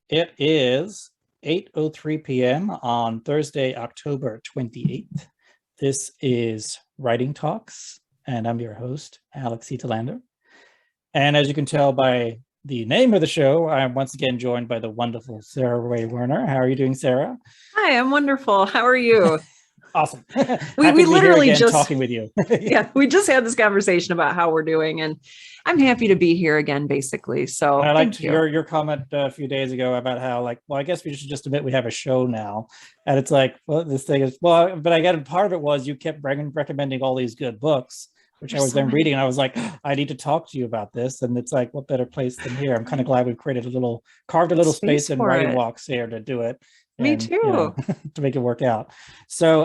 It is 8:03 p.m. on Thursday, October 28th. This is Writing Talks, and I'm your host, Alex Telander. And as you can tell by the name of the show, I'm once again joined by the wonderful Sara Rhea Werner. How are you doing, Sara? Hi, I'm wonderful. How are you? Awesome. We literally just talking with you. Yeah, we just had this conversation about how we're doing, and I'm happy to be here again, basically. So I liked your comment a few days ago about how, like, well, I guess we should just admit we have a show now. And it's like, well, this thing is, well, but I get part of it was you kept recommending all these good books, which I was then reading, and I was like, I need to talk to you about this. And it's like, what better place than here? I'm kind of glad we've carved a little space in Writing Walks here to do it. Me too. To make it work out. So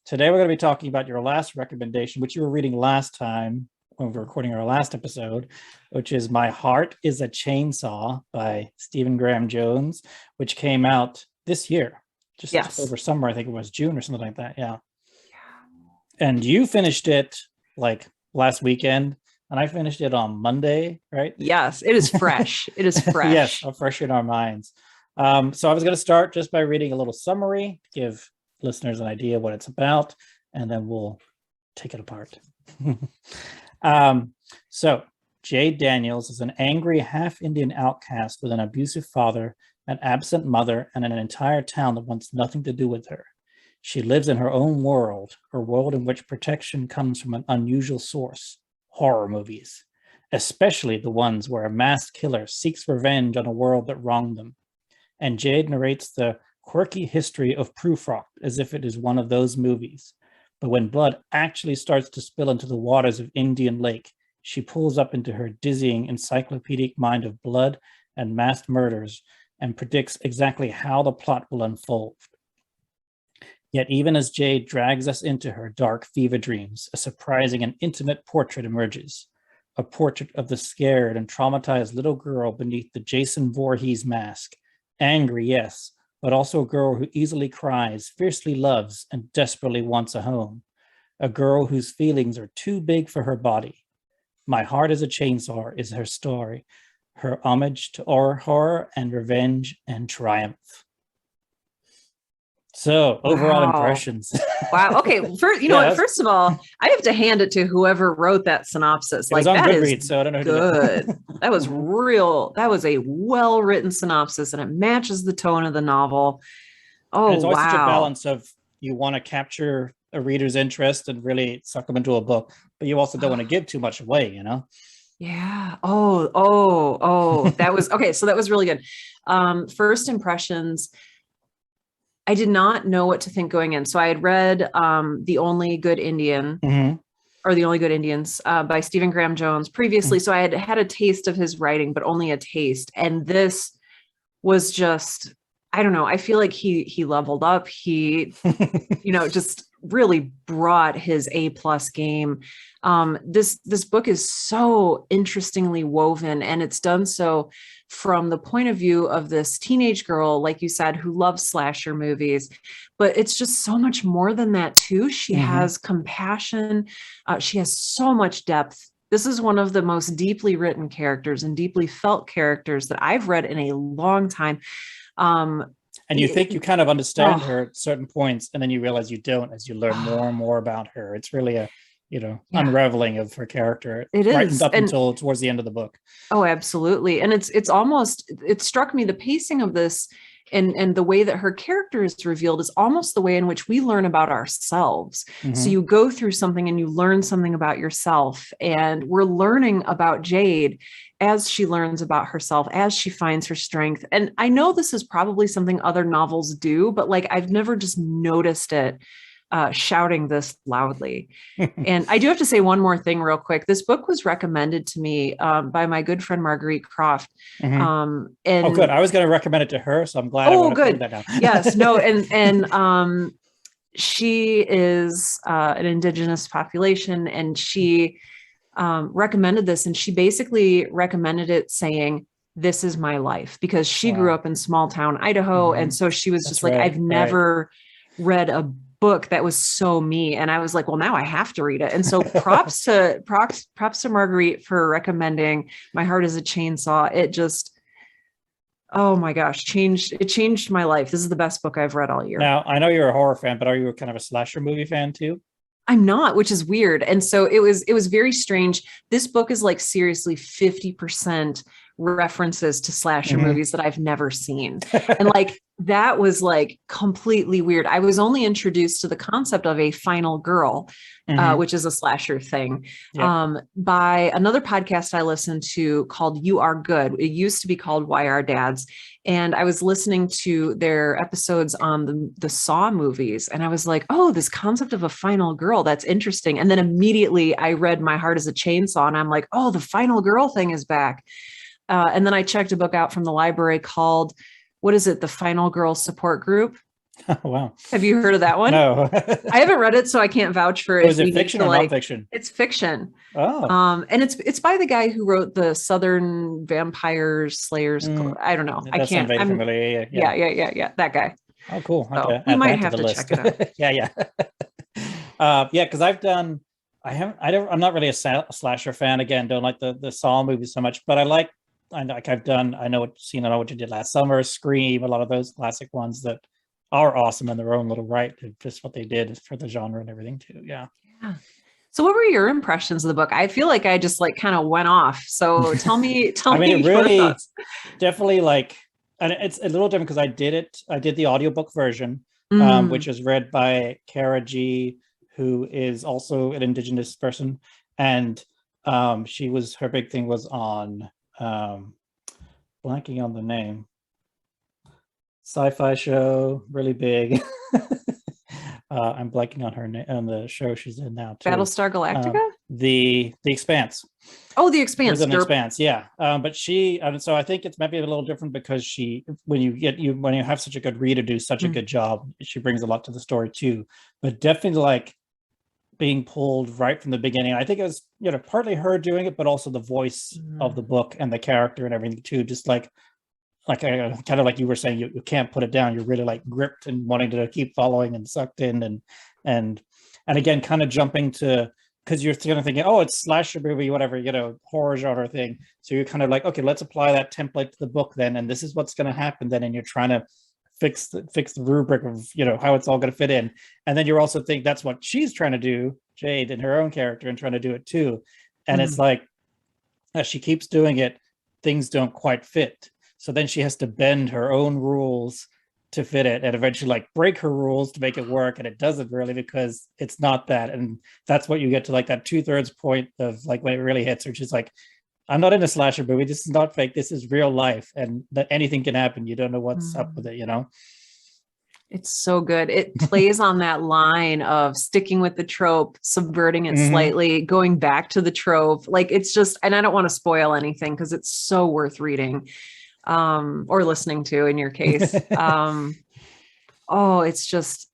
today we're going to be talking about your last recommendation, which you were reading last time when we were recording our last episode, which is My Heart is a Chainsaw by Stephen Graham Jones, which came out this year, just over summer. I think it was June or something like that. Yeah. And you finished it like last weekend, and I finished it on Monday, right? Yes, it is fresh. It is fresh. Yes, fresh in our minds. So I was going to start just by reading a little summary to give listeners an idea what it's about, and then we'll take it apart. So Jade Daniels is an angry half-Indian outcast with an abusive father, an absent mother, and an entire town that wants nothing to do with her. She lives in her own world, a world in which protection comes from an unusual source, horror movies, especially the ones where a masked killer seeks revenge on a world that wronged them. And Jade narrates the quirky history of Prufrock as if it is one of those movies. But when blood actually starts to spill into the waters of Indian Lake, she pulls up into her dizzying encyclopedic mind of blood and massed murders and predicts exactly how the plot will unfold. Yet even as Jade drags us into her dark fever dreams, a surprising and intimate portrait emerges. A portrait of the scared and traumatized little girl beneath the Jason Voorhees mask. Angry, yes, but also a girl who easily cries, fiercely loves, and desperately wants a home. A girl whose feelings are too big for her body. My Heart is a Chainsaw is her story, her homage to horror and revenge and triumph. So, overall impressions. Wow. Okay. First of all, I have to hand it to whoever wrote that synopsis. It was on Goodreads, so I don't know who did that. That was real. That was a well-written synopsis, and it matches the tone of the novel. Oh, and it's always such a balance of you want to capture a reader's interest and really suck them into a book, but you also don't want to give too much away, you know? Yeah. Oh, that was okay. So that was really good. First impressions. I did not know what to think going in. So I had read The Only Good Indian or The Only Good Indians by Stephen Graham Jones previously. So I had had a taste of his writing, but only a taste. And this was just, I don't know. I feel like he leveled up. He, just really brought his A+ game. This book is so interestingly woven, and it's done so from the point of view of this teenage girl, like you said, who loves slasher movies, but it's just so much more than that too. She has compassion. She has so much depth. This is one of the most deeply written characters and deeply felt characters that I've read in a long time. And you think you kind of understand her at certain points, and then you realize you don't as you learn more and more about her. It's really a unraveling of her character. It is up until towards the end of the book. Oh, absolutely. And it's almost, it struck me, the pacing of this and the way that her character is revealed is almost the way in which we learn about ourselves. So you go through something and you learn something about yourself, and we're learning about Jade as she learns about herself, as she finds her strength. And I know this is probably something other novels do, but like I've never just noticed it shouting this loudly. And I do have to say one more thing real quick. This book was recommended to me by my good friend Marguerite Croft. And oh, good. I was going to recommend it to her, so I'm glad. Oh, good. That yes, no, and she is an indigenous population, and she recommended this, and she basically recommended it saying, "This is my life," because she grew up in small town Idaho, and so she was just like, "I've never read a book that was so me." And I was like, well, now I have to read it. And so props to Marguerite for recommending My Heart is a Chainsaw. It just, Oh my gosh, changed my life. This is the best book I've read all year. Now, I know you're a horror fan, but are you a kind of a slasher movie fan too? I'm not, which is weird. And so it was very strange. This book is like seriously 50% references to slasher Mhm. movies that I've never seen. And like that was like completely weird. I was only introduced to the concept of a final girl, Mhm. which is a slasher thing, Yep. by another podcast I listened to called You Are Good. It used to be called Why Are Dads? And I was listening to their episodes on the Saw movies. And I was like, oh, this concept of a final girl, that's interesting. And then immediately I read My Heart is a Chainsaw. And I'm like, oh, the final girl thing is back. And then I checked a book out from the library called, what is it? The Final Girl Support Group. Wow. Have you heard of that one? No. I haven't read it, so I can't vouch for Was if we it need fiction to, or like, nonfiction? it's fiction. Oh. And it's by the guy who wrote the Southern Vampire Slayers. I don't know. I That sounds can't. very familiar. Yeah. Yeah. That guy. Oh, cool. So Okay. we Add might that have to the to list. check it out. Yeah. Yeah, because I'm not really a slasher fan. Again, don't like the Saw movies so much, but I know what you did last summer, Scream, a lot of those classic ones that are awesome in their own little right, just what they did for the genre and everything too. Yeah. Yeah. So what were your impressions of the book? I feel like I just like kind of went off. So tell me I mean, it your really thoughts. definitely like, and it's a little different because I did the audiobook version, Mm, which is read by Kara G, who is also an Indigenous person. And her big thing was on, blanking on the name, sci-fi show, really big. I'm blanking on her name on the show she's in now too. Battlestar Galactica? The Expanse. Oh, The She Expanse. was in Expanse, yeah. But so I think it's maybe a little different because when you have such a good reader do such a good job, she brings a lot to the story too. But definitely like being pulled right from the beginning. I think it was partly her doing it, but also the voice of the book and the character and everything too. Just like kind of like you were saying, you can't put it down. You're really like gripped and wanting to keep following and sucked in and again, kind of jumping to, because you're kind of thinking, oh, it's slasher movie, whatever, horror genre thing. So you're kind of like, okay, let's apply that template to the book then, and this is what's going to happen then, and you're trying to fix the rubric of how it's all going to fit in, and then you're also think that's what she's trying to do, Jade, in her own character, and trying to do it too, and it's like as she keeps doing it, things don't quite fit. So then she has to bend her own rules to fit it and eventually like break her rules to make it work. And it doesn't really because it's not that. And that's what you get to like that 2/3 point of like when it really hits her. She's like, I'm not in a slasher movie. This is not fake. This is real life. And that anything can happen. You don't know what's up with it, It's so good. It plays on that line of sticking with the trope, subverting it slightly, going back to the trope. Like it's just, and I don't want to spoil anything because it's so worth reading. Or listening to in your case. It's just,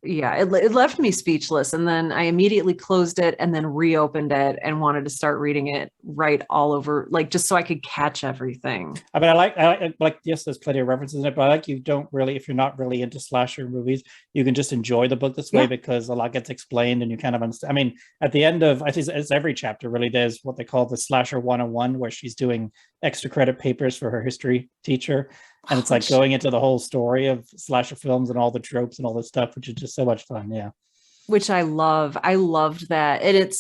yeah, it left me speechless. And then I immediately closed it and then reopened it and wanted to start reading it right all over, like just so I could catch everything. I mean, I like, yes, there's plenty of references in it, but I like if you're not really into slasher movies, you can just enjoy the book this way because a lot gets explained and you kind of understand. I mean, at the end of, I think it's every chapter really does what they call the slasher 101, where she's doing extra credit papers for her history teacher. And it's like going into the whole story of slasher films and all the tropes and all this stuff, which is just so much fun. Yeah. Which I love. I loved that. And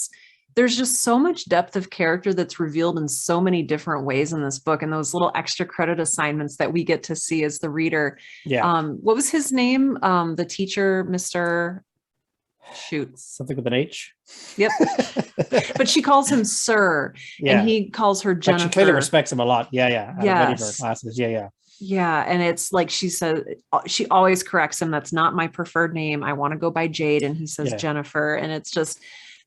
there's just so much depth of character that's revealed in so many different ways in this book. And those little extra credit assignments that we get to see as the reader. Yeah. What was his name? The teacher, Mr. Shoot. Something with an H. Yep. But she calls him Sir. Yeah. And he calls her Jennifer. But she clearly respects him a lot. Yeah. Yes. Classes. Yeah. Yeah. And it's like she said, she always corrects him. That's not my preferred name. I want to go by Jade. And he says Jennifer. And it's just,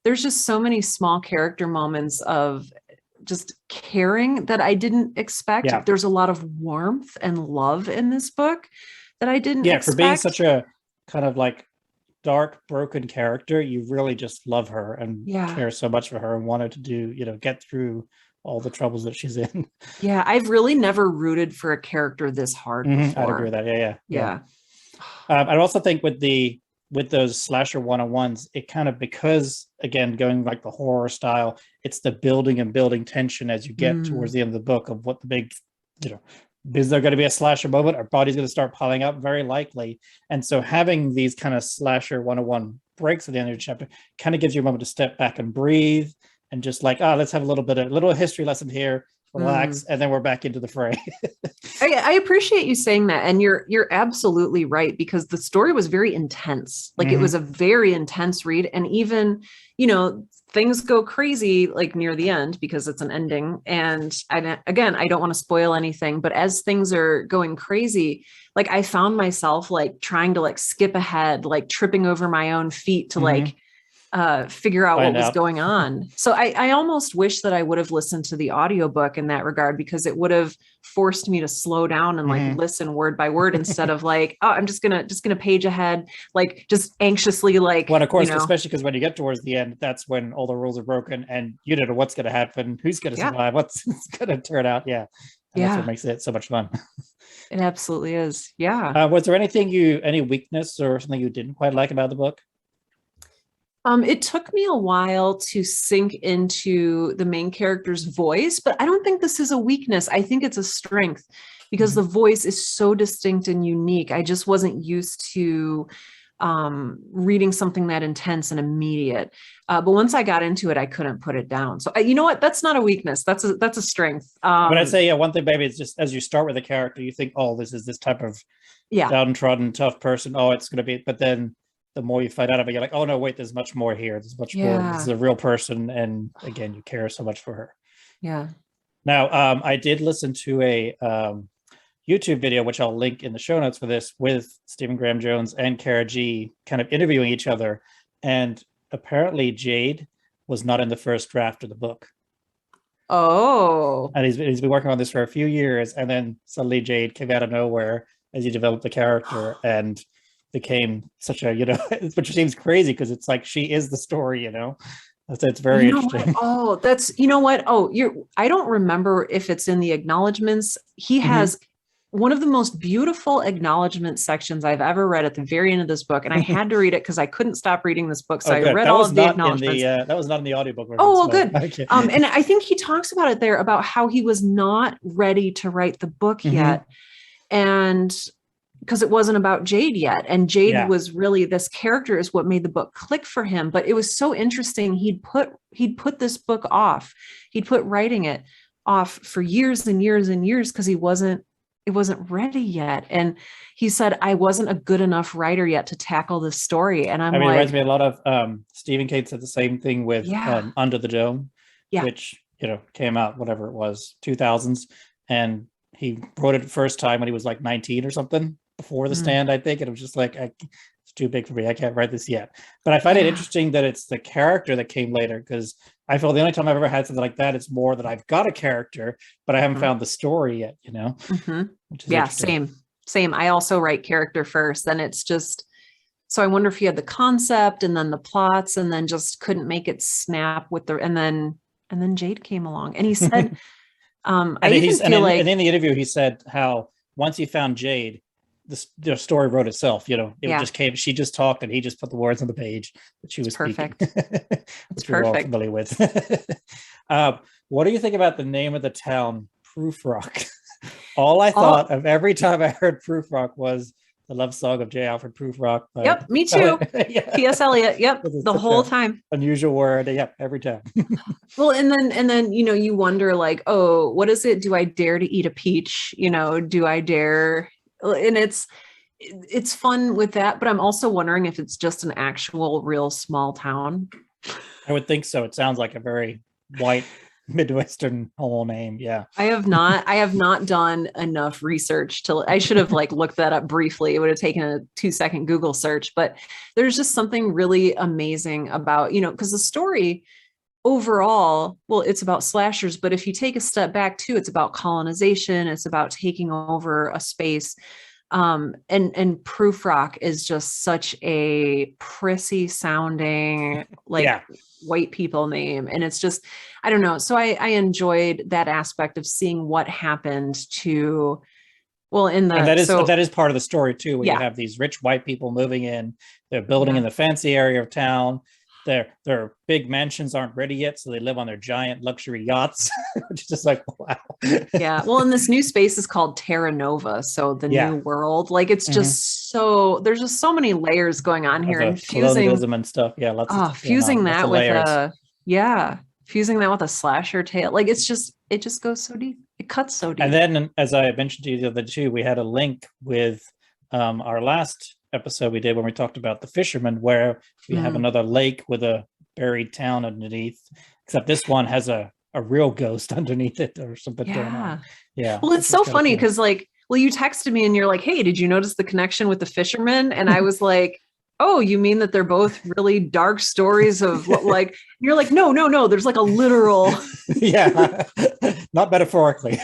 there's just so many small character moments of just caring that I didn't expect. Yeah. There's a lot of warmth and love in this book that I didn't expect. For being such a kind of like dark, broken character, you really just love her and care so much for her and wanted to do, get through all the troubles that she's in. Yeah, I've really never rooted for a character this hard before. I'd agree with that. Yeah. I also think with those slasher 101s, it kind of, because again, going like the horror style, it's the building and building tension as you get towards the end of the book of what the big, Is there going to be a slasher moment? Our body's going to start piling up? Very likely. And so having these kind of slasher 101 breaks at the end of the chapter kind of gives you a moment to step back and breathe and just like, let's have a little history lesson here, relax, and then we're back into the fray. I appreciate you saying that. And you're absolutely right, because the story was very intense. Like it was a very intense read. And even, things go crazy like near the end because it's an ending. And again, I don't want to spoil anything, but as things are going crazy, like I found myself like trying to like skip ahead, like tripping over my own feet to like figure out what was going on. So I almost wish that I would have listened to the audiobook in that regard, because it would have forced me to slow down and like listen word by word instead of like, I'm just gonna page ahead, like just anxiously like. Well, of course, especially because when you get towards the end, that's when all the rules are broken and you don't know what's going to happen, who's going to survive, what's going to turn out. Yeah. And that's what makes it so much fun. It absolutely is. Yeah. Was there any weakness or something you didn't quite like about the book? It took me a while to sink into the main character's voice, but I don't think this is a weakness. I think it's a strength, because the voice is so distinct and unique. I just wasn't used to reading something that intense and immediate. But once I got into it, I couldn't put it down. So you know what? That's not a weakness. That's a strength. But I'd say, one thing, maybe it's just as you start with a character, you think, this is this type of downtrodden, tough person. It's going to be, but then the more you find out about it, you're like, oh no, wait, there's much more here. There's much more. This is a real person. And again, you care so much for her. Yeah. Now, I did listen to a YouTube video, which I'll link in the show notes for this, with Stephen Graham Jones and Kara G kind of interviewing each other. And apparently Jade was not in the first draft of the book. Oh. And he's been working on this for a few years. And then suddenly Jade came out of nowhere as he developed the character and became such a, which seems crazy because it's like she is the story, So it's very interesting. What? That's, what? I don't remember if it's in the acknowledgements. He has one of the most beautiful acknowledgement sections I've ever read at the very end of this book. And I had to read it because I couldn't stop reading this book. So I read all of the acknowledgements. That was not in the audiobook. Good. Okay. And I think he talks about it there, about how he was not ready to write the book yet. And because it wasn't about Jade yet. And Jade was really, this character is what made the book click for him. But it was so interesting. He'd put this book off. He'd put writing it off for years and years and years because it wasn't ready yet. And he said, I wasn't a good enough writer yet to tackle this story. And it reminds me a lot of Stephen King said the same thing with Under the Dome, which, came out, whatever it was, 2000s. And he wrote it the first time when he was like 19 or something, before The Stand, I think. And it was just like, it's too big for me. I can't write this yet. But I find it interesting that it's the character that came later, because I feel the only time I've ever had something like that, it's more that I've got a character, but I haven't found the story yet, Which is same. I also write character first. And it's just, so I wonder if he had the concept and then the plots and then just couldn't make it snap with and then Jade came along and he said, and in the interview, he said how once he found Jade, the story wrote itself. Just came. She just talked, and he just put the words on the page that she was perfect. Which we're all familiar with. What do you think about the name of the town, Proof Rock? All I thought of every time I heard Proof Rock was the love song of J. Alfred Prufrock. Yep, me too. T.S. Eliot. Yep, the whole time. Unusual word. Yep, every time. Well, and then you wonder like, oh, what is it? Do I dare to eat a peach? Do I dare? And it's fun with that, but I'm also wondering if it's just an actual real small town. I would think so. It sounds like a very white Midwestern whole name. Yeah. I have not done enough research I should have looked that up briefly. It would have taken a 2-second Google search, but there's just something really amazing about, because the story overall, well, it's about slashers, but if you take a step back too, it's about colonization. It's about taking over a space. And Proof Rock is just such a prissy sounding, white people name. And it's just, I don't know. So I enjoyed that aspect of seeing what happened to, and that is part of the story too, where you have these rich white people moving in, they're building in the fancy area of town. their big mansions aren't ready yet, so they live on their giant luxury yachts. Which is just like, wow. Yeah. Well, and this new space is called Terra Nova. So the new world, like it's just so there's just so many layers going on here, and colonialism and stuff. Yeah, lots of stuff fusing on. that with fusing that with a slasher tale. Like it just goes so deep. It cuts so deep. And then, as I mentioned to you the other two, we had a link with our last episode we did when we talked about the fishermen, where we have another lake with a buried town underneath, except this one has a real ghost underneath it or something going on. Yeah. Well, it's so funny because you texted me and you're like, hey, did you notice the connection with the fishermen? And I was like, oh, you mean that they're both really dark stories of like, you're like, no, there's like a literal. Yeah, not metaphorically.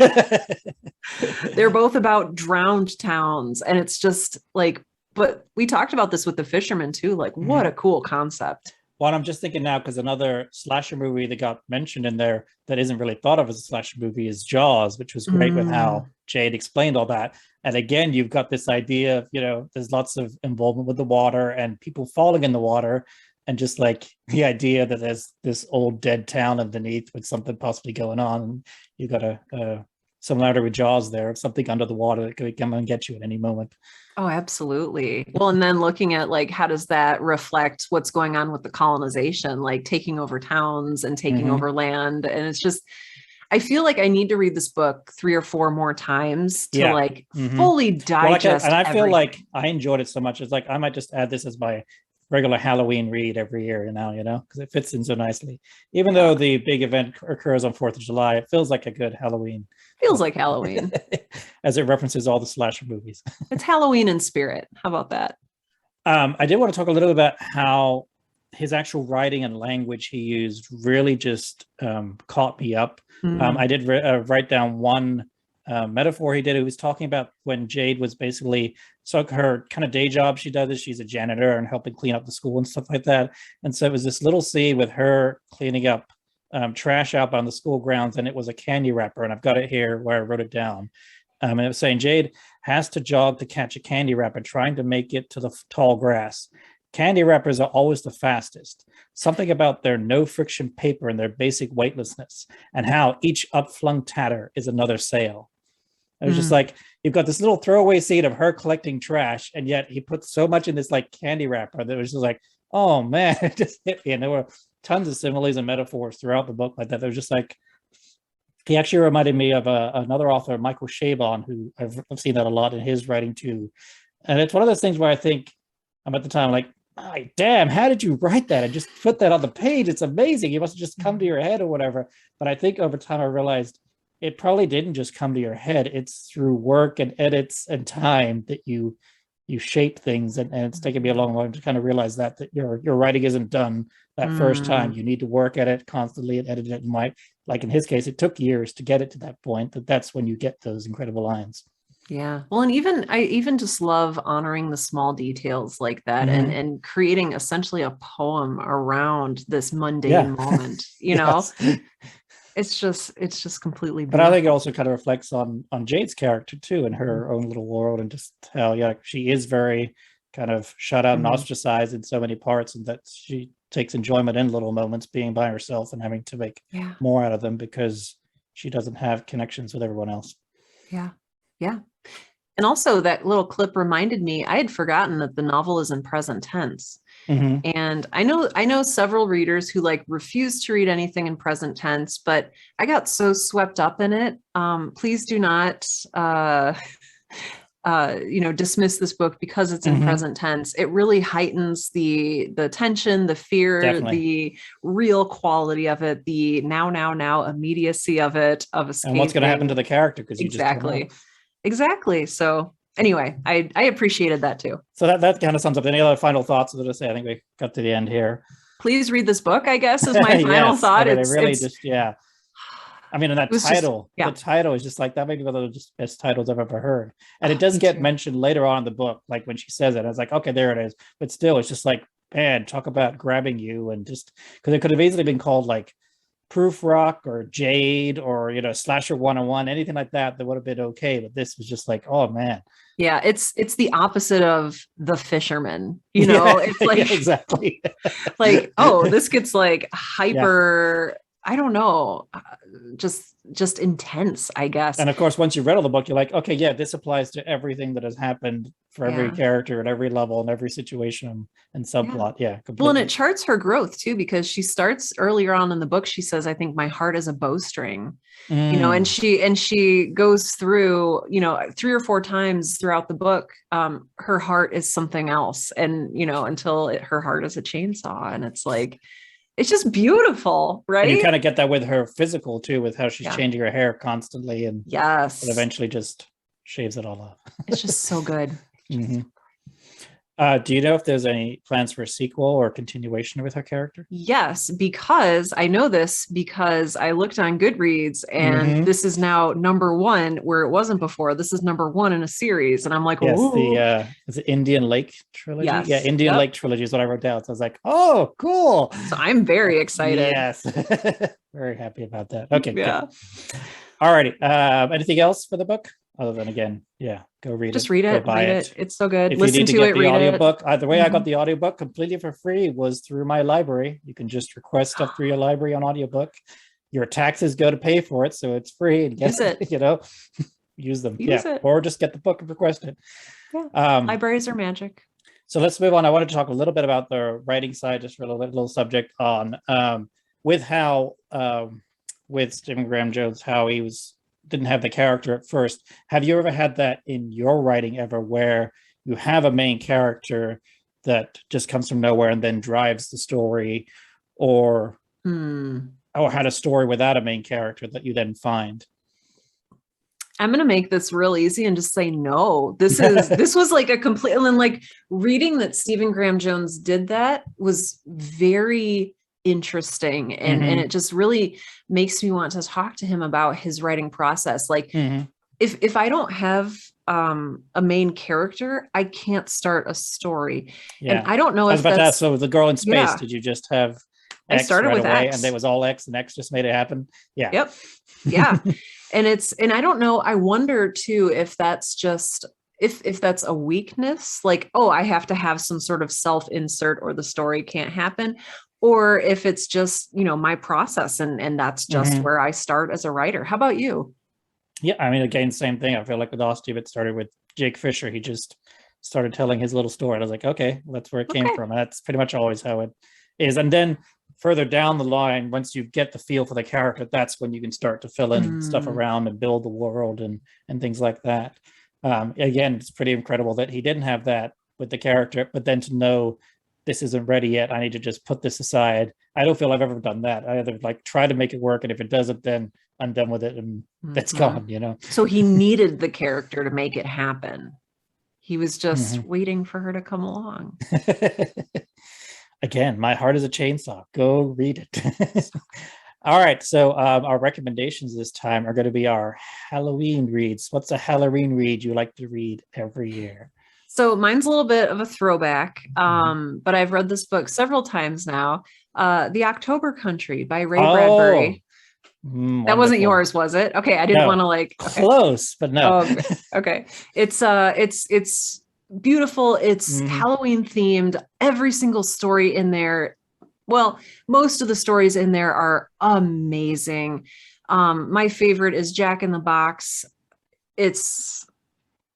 They're both about drowned towns. And it's just like, but we talked about this with the fishermen too. Like, what a cool concept. Well, I'm just thinking now, because another slasher movie that got mentioned in there that isn't really thought of as a slasher movie is Jaws, which was great with how Jade explained all that. And again, you've got this idea of, there's lots of involvement with the water and people falling in the water, and just like the idea that there's this old dead town underneath with something possibly going on. And you've got a similarity with Jaws there, of something under the water that could come and get you at any moment. Oh, absolutely. Well, and then looking at like, how does that reflect what's going on with the colonization, like taking over towns and taking over land? And it's just, I feel like I need to read this book 3 or 4 more times to fully digest. And I feel like I enjoyed it so much. It's like, I might just add this as my regular Halloween read every year now, because it fits in so nicely. Even though the big event occurs on 4th of July, it feels like a good Halloween. Feels like Halloween. As it references all the slasher movies. It's Halloween in spirit. How about that? I did want to talk a little about how his actual writing and language he used really just caught me up. I did write down one metaphor he did. He was talking about when Jade was basically, so her kind of day job she does is she's a janitor and helping clean up the school and stuff like that. And so it was this little scene with her cleaning up trash out on the school grounds, and it was a candy wrapper, and I've got it here where I wrote it down. And it was saying Jade has to jog to catch a candy wrapper, trying to make it to the tall grass. Candy wrappers are always the fastest. Something about their no friction paper and their basic weightlessness, and how each upflung tatter is another sale. It was just like, you've got this little throwaway scene of her collecting trash, and yet he put so much in this like candy wrapper that it was just like, oh man, it just hit me. And there were tons of similes and metaphors throughout the book like that. They were just like, he actually reminded me of another author, Michael Chabon, who I've seen that a lot in his writing too. And it's one of those things where I think I'm at the time like, damn, how did you write that? And just put that on the page. It's amazing. You must have just come to your head or whatever. But I think over time I realized it probably didn't just come to your head. It's through work and edits and time that you shape things. And it's taken me a long time to kind of realize that your writing isn't done that first time. You need to work at it constantly and edit it. And like in his case, it took years to get it to that point, that's when you get those incredible lines. Yeah. Well, and I even just love honoring the small details like that and creating essentially a poem around this mundane moment, know? It's just completely beautiful. But I think it also kind of reflects on Jade's character too, in her own little world, and just how she is very kind of shut out and ostracized in so many parts, and that she takes enjoyment in little moments, being by herself and having to make more out of them because she doesn't have connections with everyone else. Yeah. And also that little clip reminded me, I had forgotten that the novel is in present tense. And I know several readers who like refuse to read anything in present tense, but I got so swept up in it. Please do not, dismiss this book because it's in present tense. It really heightens the tension, the fear, the real quality of it, the now immediacy of it, of escaping. And what's going to happen to the character? Because Exactly. So anyway, I appreciated that too. So that kind of sums up. Any other final thoughts? I think we got to the end here. Please read this book, I guess, is my final thought. I mean, and that title, the title is just like, that may be one of the just best titles I've ever heard. And it does get mentioned later on in the book, like when she says it, I was like, okay, there it is. But still, it's just like, man, talk about grabbing you, and just because it could have easily been called like Proof Rock or Jade or Slasher 101, anything like that would have been okay. But this was just like, oh man. Yeah, it's the opposite of The Fisherman. It's like yeah, exactly. like, oh, this gets like hyper, I don't know, just intense, I guess. And of course, once you've read all the book, you're like, okay, yeah, this applies to everything that has happened for every character at every level and every situation and subplot. Yeah, completely. Well, and it charts her growth too, because she starts earlier on in the book. She says, I think my heart is a bowstring, and she goes through, 3 or 4 times throughout the book. Her heart is something else. And, until her heart is a chainsaw. And it's like, it's just beautiful, right? And you kind of get that with her physical too, with how she's changing her hair constantly and eventually just shaves it all off. It's just so good. Mm-hmm. Do you know if there's any plans for a sequel or continuation with her character? Yes, because I know this because I looked on Goodreads and this is now number 1 where it wasn't before. This is number 1 in a series. And I'm like, yes, is it Indian Lake Trilogy? Yes. Yeah, Indian Lake Trilogy is what I wrote down. So I was like, oh, cool. So I'm very excited. Yes. Very happy about that. Okay. Yeah. Good. All righty. Anything else for the book? Other than, again, go read it. Just read it. Buy read it. It's so good. If Listen you need to get it, the read audiobook, it. The way I got the audiobook completely for free was through my library. You can just request stuff through your library on audiobook. Your taxes go to pay for it, so it's free. And Use it. Use them. Use it. Or just get the book and request it. Yeah. Libraries are magic. So let's move on. I wanted to talk a little bit about the writing side, just for a little subject on with how with Stephen Graham Jones, how he didn't have the character at first. Have you ever had that in your writing ever, where you have a main character that just comes from nowhere and then drives the story, or had a story without a main character that you then find? I'm going to make this real easy and just say no. This was like a complete, and then like reading that Stephen Graham Jones did that was very interesting, and it just really makes me want to talk to him about his writing process. Like if I don't have a main character, I can't start a story. And I don't know if that's so the girl in space, did you just have X? I started right with away, X, and it was all X, and X just made it happen. Yep. And I don't know, I wonder too if that's just if that's a weakness, like, oh, I have to have some sort of self-insert or the story can't happen, or if it's just, my process and that's just where I start as a writer. How about you? Yeah, I mean, again, same thing. I feel like with Austin, it started with Jake Fisher. He just started telling his little story. And I was like, okay, that's where it came from. And that's pretty much always how it is. And then further down the line, once you get the feel for the character, that's when you can start to fill in stuff around and build the world and things like that. Again, it's pretty incredible that he didn't have that with the character, but then to know this isn't ready yet, I need to just put this aside. I don't feel I've ever done that. I either try to make it work, and if it doesn't, then I'm done with it and that's gone, So he needed the character to make it happen. He was just waiting for her to come along. Again, my heart is a chainsaw. Go read it. All right. So our recommendations this time are going to be our Halloween reads. What's a Halloween read you like to read every year? So mine's a little bit of a throwback, but I've read this book several times now. The October Country by Rhea Bradbury. That wasn't yours, was it? Okay, I didn't want to close, but no. Okay. It's beautiful. It's Halloween themed. Every single story in there, well, most of the stories in there are amazing. My favorite is Jack in the Box. It's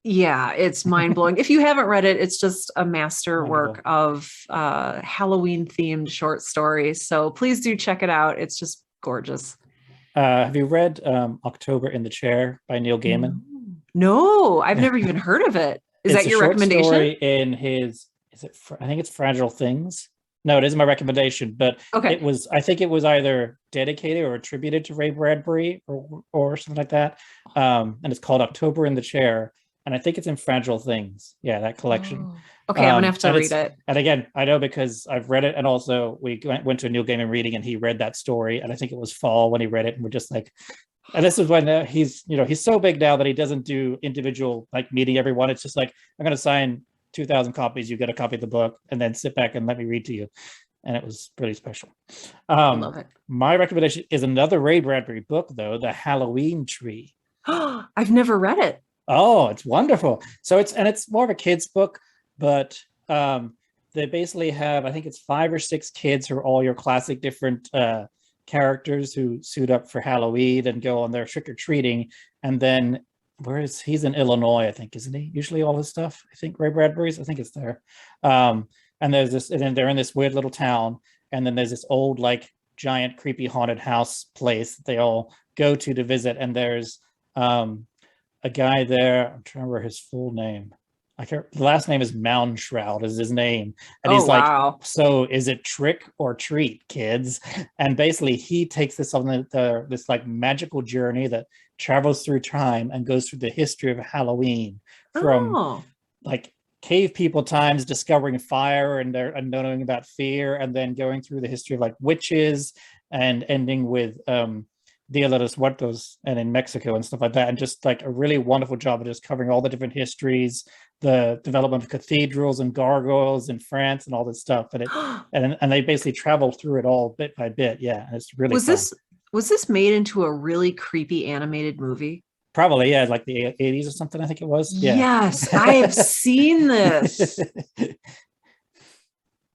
mind-blowing. If you haven't read it, it's just a masterwork of Halloween themed short stories. So please do check it out. It's just gorgeous. Have you read October in the Chair by Neil Gaiman? No, I've never even heard of it. Is that your recommendation? Story in his, I think it's Fragile Things. No, it isn't my recommendation, but I think it was either dedicated or attributed to Rhea Bradbury or something like that. And it's called October in the Chair. And I think it's in Fragile Things. Yeah, that collection. Okay, I'm gonna have to read it. And again, I know because I've read it, and also we went to a Neil Gaiman reading, and he read that story, and I think it was fall when he read it, and we're just like, and this is when he's so big now that he doesn't do individual meeting everyone. It's just like, I'm gonna sign 2,000 copies. You get a copy of the book, and then sit back and let me read to you. and it was really special. I love it. My recommendation is another Ray Bradbury book, though, The Halloween Tree. I've never read it. Oh, it's wonderful. So it's more of a kid's book, but they basically have, I think it's 5 or 6 kids who are all your classic different characters who suit up for Halloween and go on their trick-or-treating. And then he's in Illinois, I think, isn't he? Usually all his stuff, I think Ray Bradbury's, I think it's there. And there's this, and then they're in this weird little town, and then there's this old, like, giant creepy haunted house place that they all go to visit. And there's a guy there, I'm trying to remember his full name. The last name is Mound Shroud is his name. And he's like, wow. So is it trick or treat, kids? And basically he takes this on this like magical journey that travels through time and goes through the history of Halloween from like cave people times, discovering fire and knowing about fear, and then going through the history of like witches and ending with Dia de los Muertos and in Mexico and stuff like that. And just like a really wonderful job of just covering all the different histories, the development of cathedrals and gargoyles in France and all this stuff. And and they basically travel through it all bit by bit. Yeah. It's really was this made into a really creepy animated movie? Probably, yeah, like the 80s or something, I think it was. Yeah. Yes, I have seen this.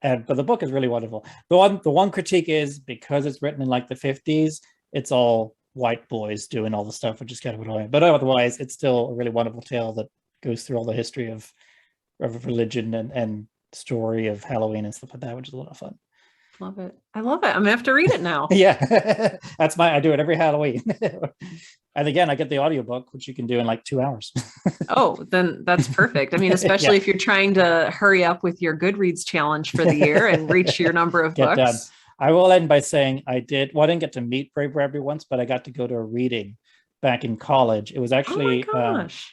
But the book is really wonderful. The one critique is because it's written in like the 50s, it's all white boys doing all the stuff, which is kind of annoying. But otherwise, it's still a really wonderful tale that goes through all the history of religion and story of Halloween and stuff like that, which is a lot of fun. Love it. I love it. I'm gonna have to read it now. Yeah, I do it every Halloween. And again, I get the audiobook, which you can do in like 2 hours. Oh, then that's perfect. I mean, especially if you're trying to hurry up with your Goodreads challenge for the year and reach your number of books. Done. I will end by saying I didn't get to meet Ray Bradbury once, but I got to go to a reading back in college. It was actually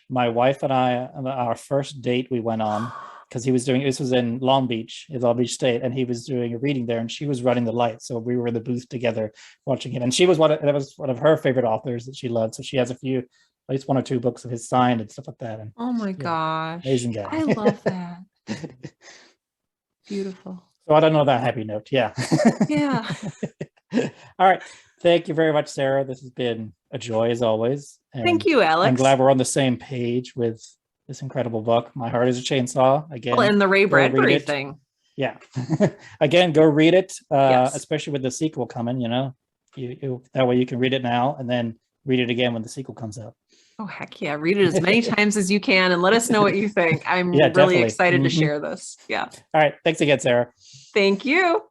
my wife and I, our first date we went on, because this was in Long Beach State, and he was doing a reading there, and she was running the light. So we were in the booth together watching it. And that was one of her favorite authors that she loved. So she has at least 1 or 2 books of his signed and stuff like that. And oh my gosh. Amazing guy. I love that. Beautiful. So I don't know that happy note. Yeah. Yeah. All right. Thank you very much, Sarah. This has been a joy as always. And thank you, Alex. I'm glad we're on the same page with this incredible book. My Heart is a Chainsaw. Again, well, and the Ray Bradbury thing. Yeah. Again, go read it, especially with the sequel coming, you that way you can read it now and then read it again when the sequel comes out. Oh, heck yeah. Read it as many times as you can and let us know what you think. I'm really excited to share this. Yeah. All right. Thanks again, Sarah. Thank you.